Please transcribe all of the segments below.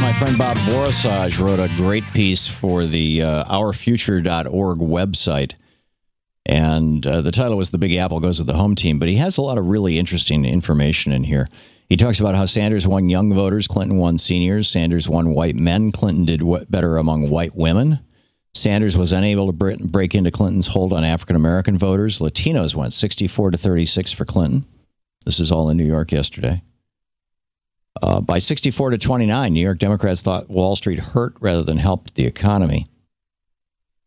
My friend Bob Borisage wrote a great piece for the ourfuture.org website. And the title was The Big Apple Goes with the Home Team. But he has a lot of really interesting information in here. He talks about how Sanders won young voters, Clinton won seniors. Sanders won white men. Clinton did better among white women. Sanders was unable to break into Clinton's hold on African-American voters. Latinos went 64-36 for Clinton. This is all in New York yesterday. By 64-29, New York Democrats thought Wall Street hurt rather than helped the economy.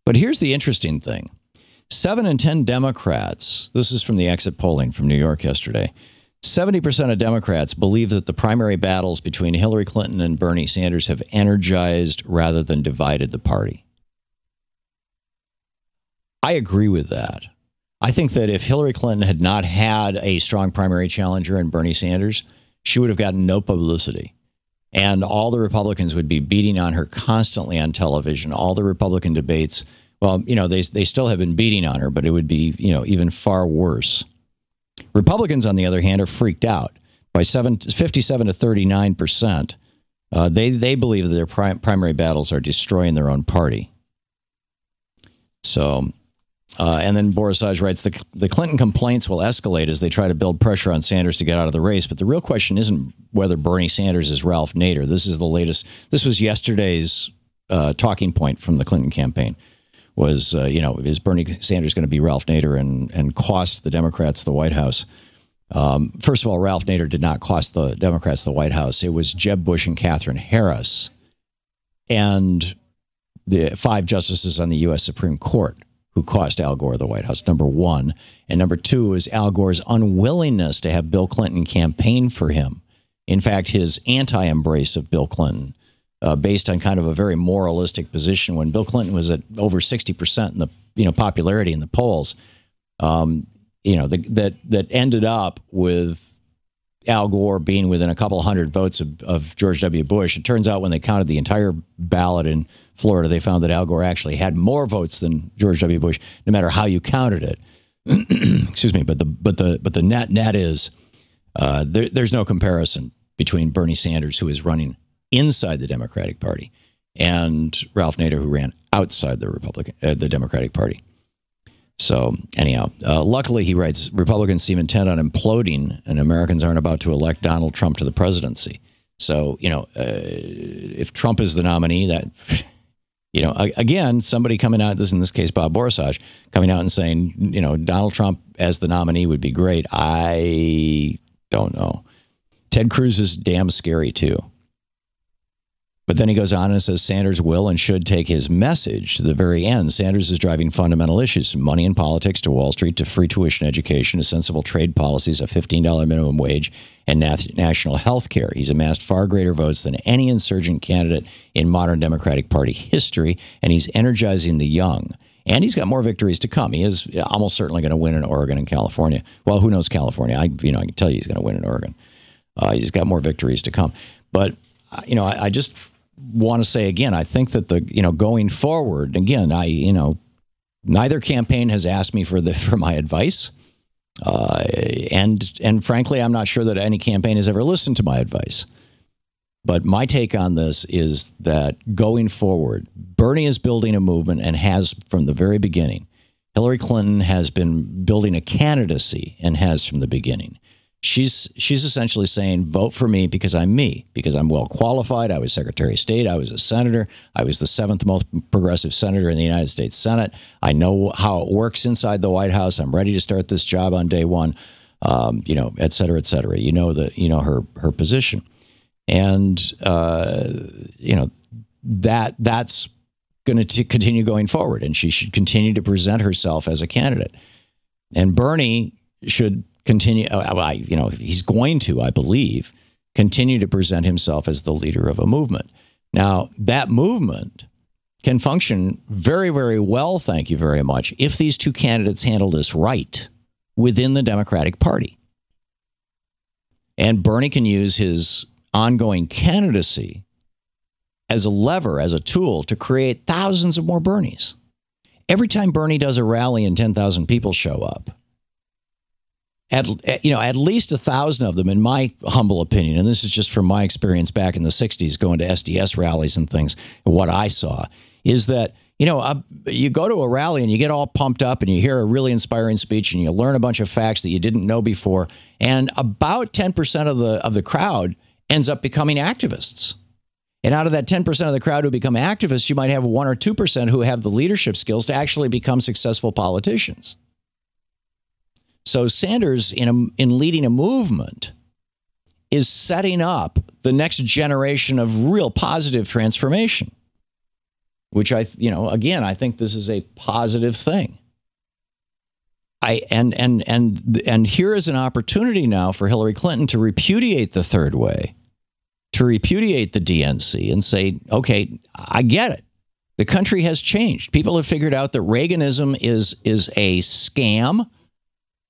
But here's the interesting thing. 7 in 10 Democrats, this is from the exit polling from New York yesterday, 70% of Democrats believe that the primary battles between Hillary Clinton and Bernie Sanders have energized rather than divided the party. I agree with that. I think that if Hillary Clinton had not had a strong primary challenger in Bernie Sanders, she would have gotten no publicity. And all the Republicans would be beating on her constantly on television. All the Republican debates, well, you know, they still have been beating on her, but it would be, you know, even far worse. Republicans, on the other hand, are freaked out. By 57-39%, they believe that their primary battles are destroying their own party. So... and then Borisage writes, the Clinton complaints will escalate as they try to build pressure on Sanders to get out of the race. But the real question isn't whether Bernie Sanders is Ralph Nader. This is the latest. This was yesterday's talking point from the Clinton campaign was, you know, is Bernie Sanders going to be Ralph Nader and cost the Democrats the White House? First of all, Ralph Nader did not cost the Democrats the White House. It was Jeb Bush and Catherine Harris and the 5 justices on the U.S. Supreme Court who cost Al Gore the White House, number one. And number two is Al Gore's unwillingness to have Bill Clinton campaign for him. In fact, his anti-embrace of Bill Clinton, based on kind of a very moralistic position when Bill Clinton was at over 60% in the popularity in the polls, that ended up with Al Gore being within a couple hundred votes of George W. Bush. It turns out when they counted the entire ballot in Florida, they found that Al Gore actually had more votes than George W. Bush, no matter how you counted it. Excuse me, but the net is there's no comparison between Bernie Sanders, who is running inside the Democratic Party, and Ralph Nader, who ran outside the Democratic Party. So anyhow, luckily, he writes, Republicans seem intent on imploding, and Americans aren't about to elect Donald Trump to the presidency. So, if Trump is the nominee, that, again, somebody coming out, in this case, Bob Borisage, coming out and saying, Donald Trump as the nominee would be great. I don't know. Ted Cruz is damn scary, too. But then he goes on and says Sanders will and should take his message to the very end. Sanders is driving fundamental issues from money in politics to Wall Street to free tuition education to sensible trade policies, a $15 minimum wage, and national health care. He's amassed far greater votes than any insurgent candidate in modern Democratic Party history, and he's energizing the young. And he's got more victories to come. He is almost certainly going to win in Oregon and California. Well, who knows California? I can tell you he's going to win in Oregon. He's got more victories to come. But, I just want to say again, I think that going forward, again, neither campaign has asked me for my advice. And frankly, I'm not sure that any campaign has ever listened to my advice. But my take on this is that going forward, Bernie is building a movement and has from the very beginning. Hillary Clinton has been building a candidacy and has from the beginning. She's essentially saying, vote for me because I'm well qualified. I was Secretary of State. I was a senator. I was the 7th most progressive senator in the United States Senate. I know how it works inside the White House. I'm ready to start this job on day one, et cetera, et cetera. Her position. And, that's going to continue going forward. And she should continue to present herself as a candidate. And Bernie should continue, he's going to, I believe, continue to present himself as the leader of a movement. Now, that movement can function very, very well, thank you very much, if these two candidates handle this right within the Democratic Party. And Bernie can use his ongoing candidacy as a lever, as a tool to create thousands of more Bernies. Every time Bernie does a rally and 10,000 people show up, at least 1,000 of them, in my humble opinion, and this is just from my experience back in the 60s going to SDS rallies and things, what I saw is that, you go to a rally and you get all pumped up and you hear a really inspiring speech and you learn a bunch of facts that you didn't know before, and about 10% of the crowd ends up becoming activists. And out of that 10% of the crowd who become activists, you might have 1 or 2% who have the leadership skills to actually become successful politicians. So Sanders, in leading a movement, is setting up the next generation of real positive transformation, which I think this is a positive thing. And here is an opportunity now for Hillary Clinton to repudiate the third way, to repudiate the DNC and say, okay, I get it. The country has changed. People have figured out that Reaganism is a scam,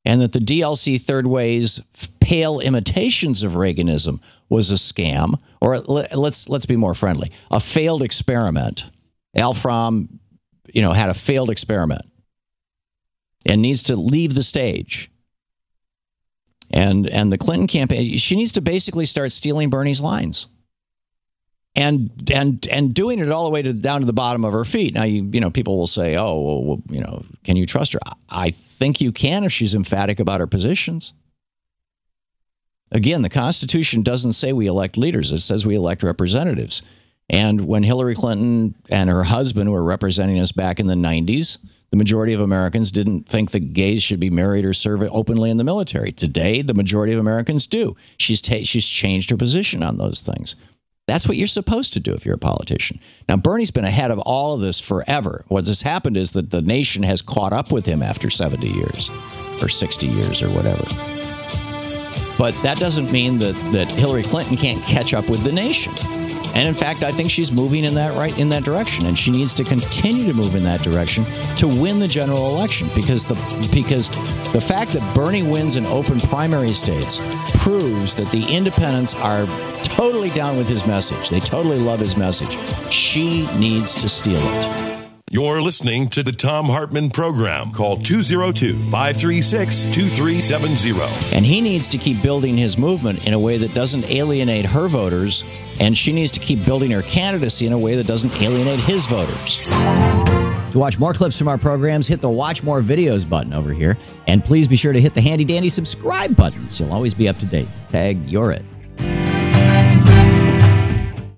and that the DLC third way's pale imitations of Reaganism was a scam, or let's be more friendly, a failed experiment. Al Fromm, had a failed experiment and needs to leave the stage. And the Clinton campaign, she needs to basically start stealing Bernie's lines. And doing it all the way down to the bottom of her feet. Now, people will say, oh, well, can you trust her? I think you can if she's emphatic about her positions. Again, the Constitution doesn't say we elect leaders. It says we elect representatives. And when Hillary Clinton and her husband were representing us back in the 90s, the majority of Americans didn't think that gays should be married or serve openly in the military. Today, the majority of Americans do. She's changed her position on those things. That's what you're supposed to do if you're a politician. Now, Bernie's been ahead of all of this forever. What has happened is that the nation has caught up with him after 70 years or 60 years or whatever. But that doesn't mean that Hillary Clinton can't catch up with the nation. And in fact, I think she's moving in that direction, and she needs to continue to move in that direction to win the general election, because the fact that Bernie wins in open primary states proves that the independents are totally down with his message. They totally love his message. She needs to steal it. You're listening to the Thom Hartmann Program. Call 202-536-2370. And he needs to keep building his movement in a way that doesn't alienate her voters, and she needs to keep building her candidacy in a way that doesn't alienate his voters. To watch more clips from our programs, hit the Watch More Videos button over here. And please be sure to hit the handy-dandy subscribe button so you'll always be up to date. Tag, you're it.